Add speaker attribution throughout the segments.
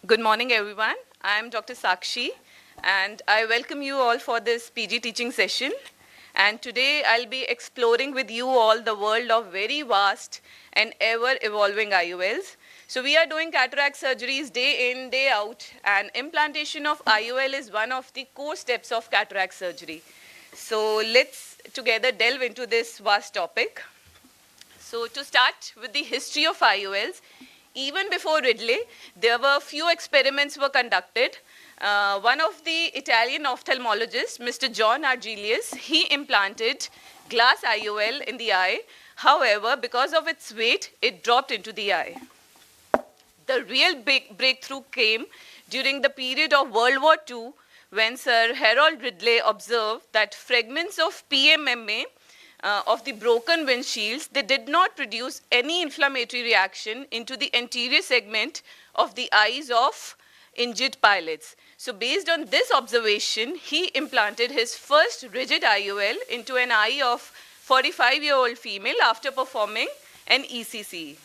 Speaker 1: Good morning, everyone. I am Dr. Sakshi, and I welcome you all for this PG teaching session. And today I'll be exploring with you all the world of very vast and ever-evolving IOLs. So we are doing cataract surgeries day in, day out, and implantation of IOL is one of the core steps of cataract surgery. So let's together delve into this vast topic. So to start with the history of IOLs, even before Ridley, there were few experiments were conducted. One of the Italian ophthalmologists, Mr. John Argelius, he implanted glass IOL in the eye. However, because of its weight, it dropped into the eye. The real big breakthrough came during the period of World War II, when Sir Harold Ridley observed that fragments of PMMA of the broken windshields, they did not produce any inflammatory reaction into the anterior segment of the eyes of injured pilots. So based on this observation, he implanted his first rigid IOL into an eye of 45-year-old female after performing an ECC.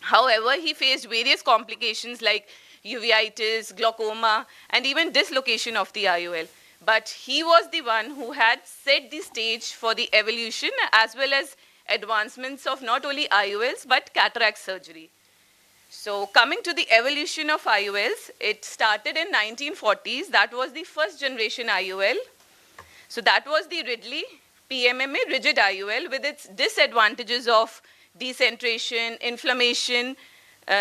Speaker 1: However, he faced various complications like uveitis, glaucoma, and even dislocation of the IOL. But he was the one who had set the stage for the evolution as well as advancements of not only IOLs but cataract surgery. So coming to the evolution of IOLs, it started in 1940s. That was the first generation IOL. So that was the Ridley PMMA rigid IOL with its disadvantages of decentration, inflammation,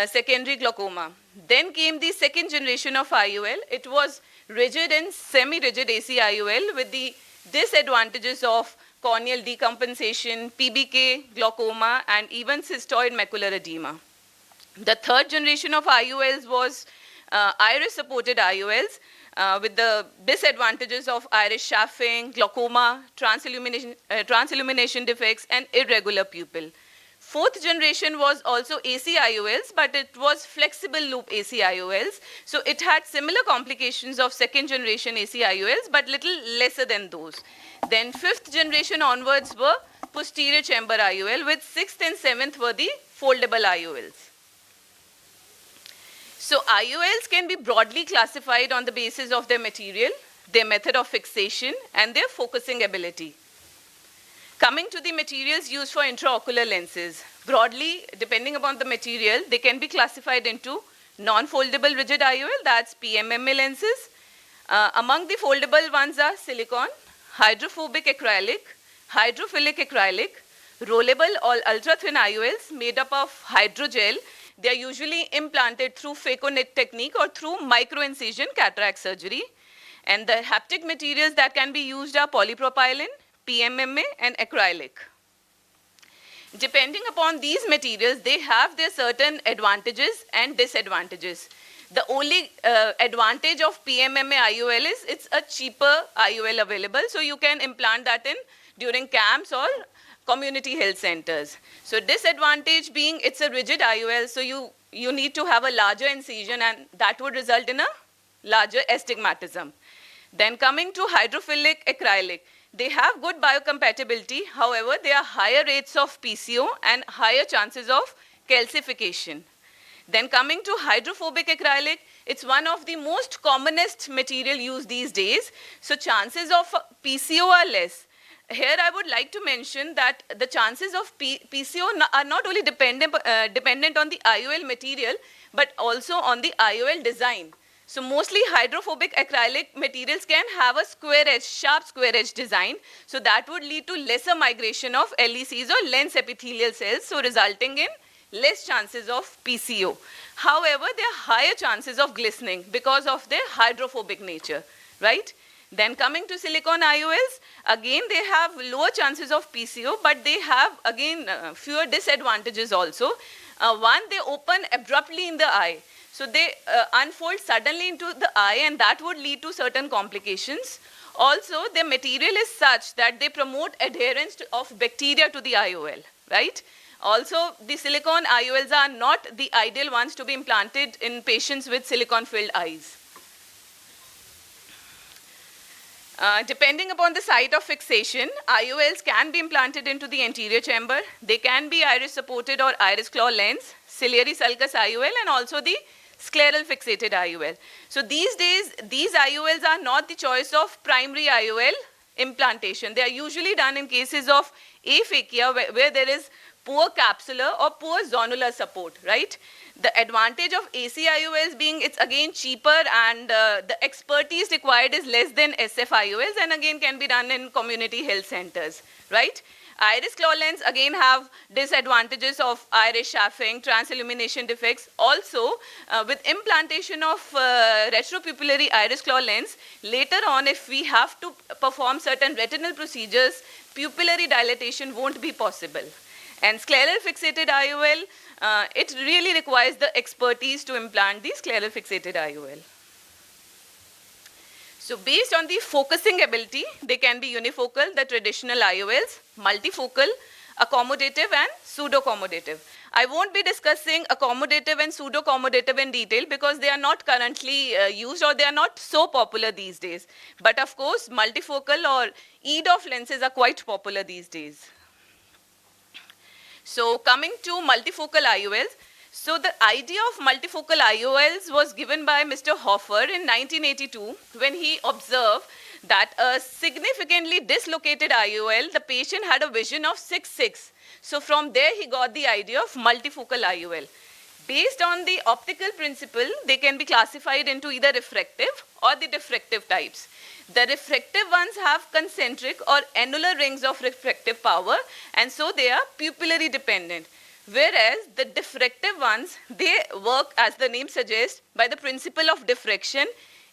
Speaker 1: secondary glaucoma. Then came the second generation of IOL. It was rigid and semi-rigid AC IOL with the disadvantages of corneal decompensation, PBK, glaucoma, and even cystoid macular edema. The third generation of IOLs was iris-supported IOLs with the disadvantages of iris chafing, glaucoma, transillumination defects, and irregular pupil. Fourth generation was also AC IOLs, but it was flexible loop AC IOLs. So it had similar complications of second generation AC IOLs, but little lesser than those. Then fifth generation onwards were posterior chamber IOL, with sixth and seventh were the foldable IOLs. So IOLs can be broadly classified on the basis of their material, their method of fixation, and their focusing ability. Coming to the materials used for intraocular lenses, broadly, depending upon the material, they can be classified into non-foldable rigid IOL, that's PMMA lenses. Among the foldable ones are silicone, hydrophobic acrylic, hydrophilic acrylic, rollable or ultra-thin IOLs made up of hydrogel. They are usually implanted through phaco-net technique or through microincision cataract surgery. And the haptic materials that can be used are polypropylene, PMMA, and acrylic. Depending upon these materials, they have their certain advantages and disadvantages. The only advantage of PMMA IOL is it's a cheaper IOL available, so you can implant that in during camps or community health centers. So disadvantage being it's a rigid IOL, so you need to have a larger incision, and that would result in a larger astigmatism. Then coming to hydrophilic acrylic, they have good biocompatibility. However, there are higher rates of PCO and higher chances of calcification. Then coming to hydrophobic acrylic, it's one of the most commonest material used these days. So chances of PCO are less. Here I would like to mention that the chances of PCO are not only dependent on the IOL material, but also on the IOL design. So mostly hydrophobic acrylic materials can have a square edge, sharp square edge design. So that would lead to lesser migration of LECs or lens epithelial cells, so resulting in less chances of PCO. However, there are higher chances of glistening because of their hydrophobic nature, right? Then coming to silicone IOLs, again they have lower chances of PCO, but they have again fewer disadvantages also. One, they open abruptly in the eye. So they unfold suddenly into the eye, and that would lead to certain complications. Also, their material is such that they promote adherence of bacteria to the IOL, right? Also, the silicone IOLs are not the ideal ones to be implanted in patients with silicone-filled eyes. Depending upon the site of fixation, IOLs can be implanted into the anterior chamber. They can be iris-supported or iris claw lens, ciliary sulcus IOL, and also the scleral fixated IOL. So these days, these IOLs are not the choice of primary IOL implantation. They are usually done in cases of aphakia where there is poor capsular or poor zonular support, right? The advantage of AC IOLs being it's again cheaper and the expertise required is less than SF IOLs and again can be done in community health centers, right? Iris claw lens again have disadvantages of iris chafing, transillumination defects. Also, with implantation of retropupillary iris claw lens, later on if we have to perform certain retinal procedures, pupillary dilatation won't be possible. And scleral fixated IOL, it really requires the expertise to implant the scleral fixated IOL. So based on the focusing ability, they can be unifocal, the traditional IOLs, multifocal, accommodative and pseudo-accommodative. I won't be discussing accommodative and pseudo-accommodative in detail because they are not currently used or they are not so popular these days. But of course, multifocal or EDOF lenses are quite popular these days. So coming to multifocal IOLs, so the idea of multifocal IOLs was given by Mr. Hoffer in 1982 when he observed that a significantly dislocated IOL, the patient had a vision of 6/6. So from there he got the idea of multifocal IOL. Based on the optical principle, they can be classified into either refractive or the diffractive types. The refractive ones have concentric or annular rings of refractive power and so they are pupillary dependent. Whereas the diffractive ones, they work as the name suggests by the principle of diffraction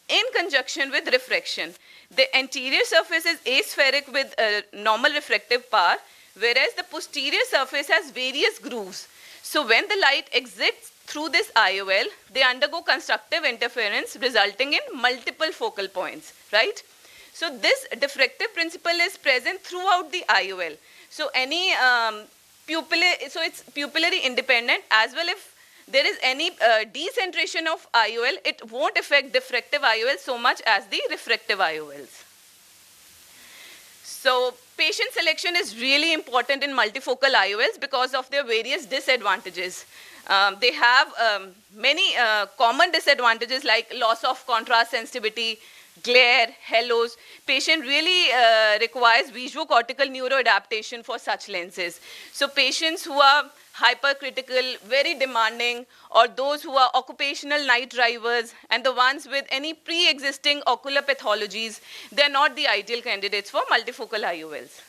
Speaker 1: in conjunction with refraction. The anterior surface is aspheric with normal refractive power, whereas the posterior surface has various grooves. So when the light exits through this IOL, they undergo constructive interference resulting in multiple focal points, right? So this diffractive principle is present throughout the IOL. So any so it's pupillary independent as well. If there is any decentration of IOL, it won't affect diffractive IOL so much as the refractive IOLs. So patient selection is really important in multifocal IOLs because of their various disadvantages. They have many common disadvantages like loss of contrast sensitivity, glare, halos. Patient really requires visuocortical neuroadaptation for such lenses. So patients who are hypercritical, very demanding, or those who are occupational night drivers, and the ones with any pre-existing ocular pathologies, they're not the ideal candidates for multifocal IOLs.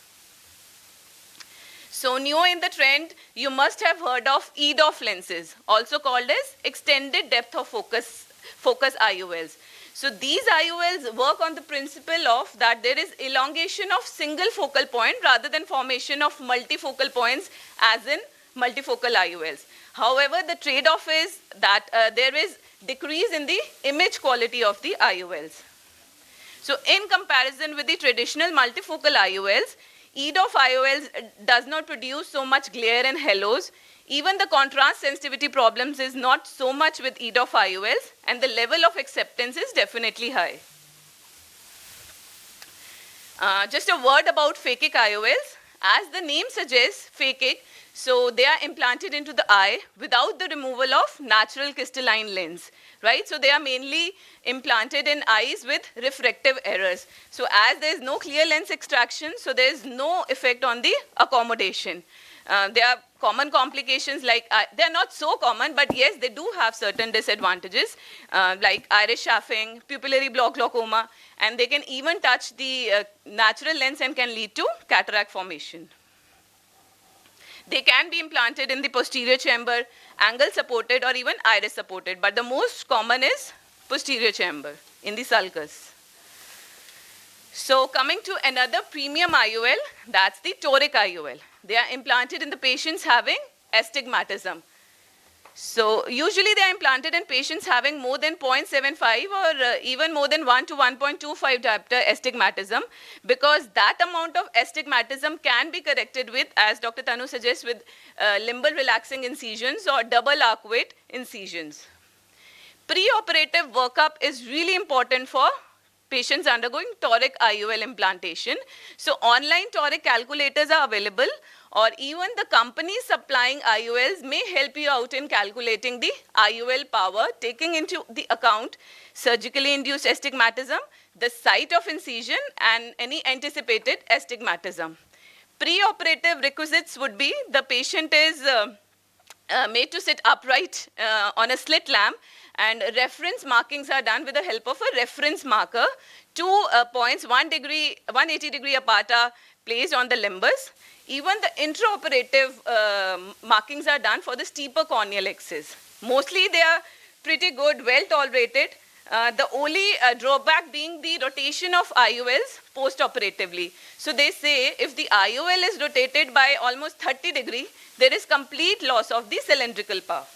Speaker 1: So new in the trend, you must have heard of EDOF lenses, also called as extended depth of focus IOLs. So these IOLs work on the principle of that there is elongation of single focal point rather than formation of multifocal points as in multifocal IOLs. However, the trade-off is that there is decrease in the image quality of the IOLs. So in comparison with the traditional multifocal IOLs, EDOF IOLs does not produce so much glare and halos. Even the contrast sensitivity problems is not so much with EDOF IOLs, and the level of acceptance is definitely high. Just a word about phakic IOLs. As the name suggests, phakic, so they are implanted into the eye without the removal of natural crystalline lens, right? So they are mainly implanted in eyes with refractive errors. So as there is no clear lens extraction, so there is no effect on the accommodation. There are common complications like, they are not so common, but yes, they do have certain disadvantages like iris chafing, pupillary block glaucoma, and they can even touch the natural lens and can lead to cataract formation. They can be implanted in the posterior chamber, angle supported or even iris supported, but the most common is posterior chamber in the sulcus. So coming to another premium IOL, that's the toric IOL. They are implanted in the patients having astigmatism. So usually they are implanted in patients having more than 0.75 or even more than 1 to 1.25 diopter astigmatism, because that amount of astigmatism can be corrected with, as Dr. Tanu suggests, with limbal relaxing incisions or double arcuate incisions. Pre-operative workup is really important for patients undergoing toric IUL implantation. So online toric calculators are available, or even the companies supplying IULs may help you out in calculating the IUL power, taking into the account surgically induced astigmatism, the site of incision, and any anticipated astigmatism. Pre-operative requisites would be the patient is made to sit upright on a slit lamp, and reference markings are done with the help of a reference marker. 2 points 180 degree apart are placed on the limbus. Even the intraoperative markings are done for the steeper corneal axis. Mostly they are pretty good, well tolerated. The only drawback being the rotation of IOLs post-operatively. So they say if the IOL is rotated by almost 30 degrees, there is complete loss of the cylindrical power.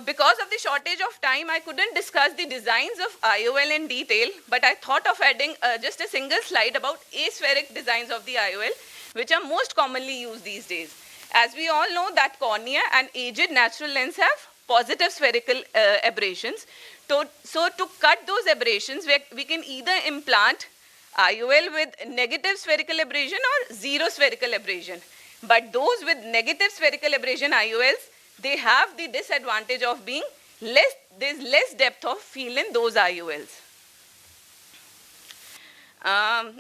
Speaker 1: Because of the shortage of time, I couldn't discuss the designs of IOL in detail, but I thought of adding just a single slide about aspheric designs of the IOL, which are most commonly used these days. As we all know that cornea and aged natural lens have positive spherical aberrations. So to cut those aberrations, we can either implant IOL with negative spherical aberration or zero spherical aberration. But those with negative spherical aberration IOLs, they have the disadvantage of being there's less depth of field in those IOLs.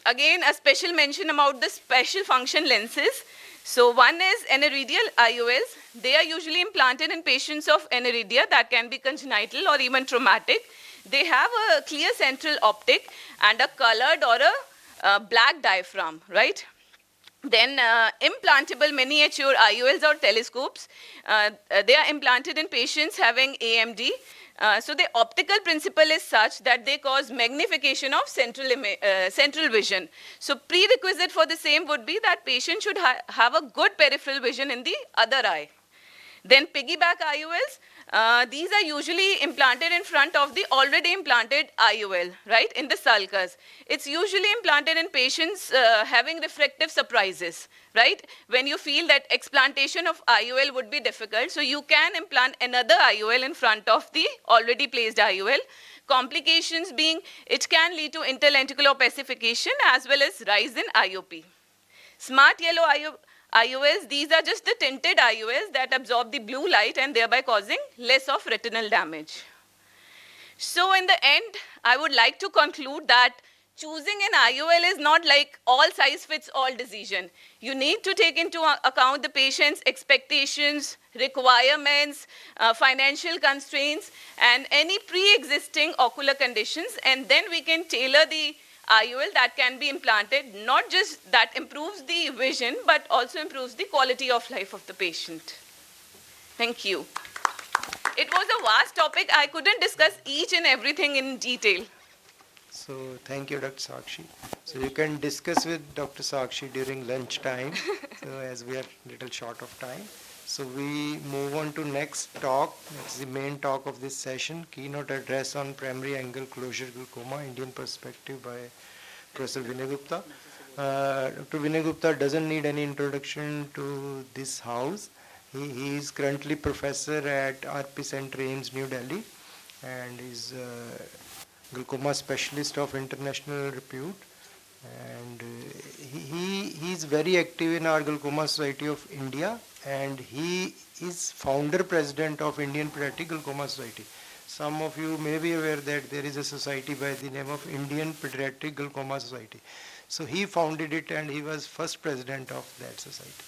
Speaker 1: Again, a special mention about the special function lenses. So one is aniridial IOLs. They are usually implanted in patients of aniridia that can be congenital or even traumatic. They have a clear central optic and a colored or a black diaphragm, right? Then implantable miniature IOLs or telescopes, they are implanted in patients having AMD. So the optical principle is such that they cause magnification of central vision. So prerequisite for the same would be that patient should have a good peripheral vision in the other eye. Then piggyback IOLs, these are usually implanted in front of the already implanted IOL, right, in the sulcus. It's usually implanted in patients having refractive surprises, right? When you feel that explantation of IOL would be difficult, so you can implant another IOL in front of the already placed IOL. Complications being, it can lead to interlenticular opacification as well as rise in IOP. Smart yellow IOLs, these are just the tinted IOLs that absorb the blue light and thereby causing less of retinal damage. So in the end, I would like to conclude that choosing an IOL is not like all size fits all decision. You need to take into account the patient's expectations, requirements, financial constraints, and any pre-existing ocular conditions, and then we can tailor the IOL that can be implanted, not just that improves the vision, but also improves the quality of life of the patient. Thank you. It was a vast topic. I couldn't discuss each and everything in detail.
Speaker 2: So thank you, Dr. Sakshi. So you can discuss with Dr. Sakshi during lunch time, so as we are little short of time. So we move on to next talk. That's the main talk of this session, keynote address on primary angle closure glaucoma, Indian perspective by Professor Vinay Gupta. Dr. Vinay Gupta doesn't need any introduction to this house. He is currently professor at RP Center, AIIMS, New Delhi, and is glaucoma specialist of international repute. And he is very active in our Glaucoma Society of India, and he is founder president of Indian Pediatric Glaucoma Society. Some of you may be aware that there is a society by the name of Indian Pediatric Glaucoma Society. So he founded it and he was first president of that society.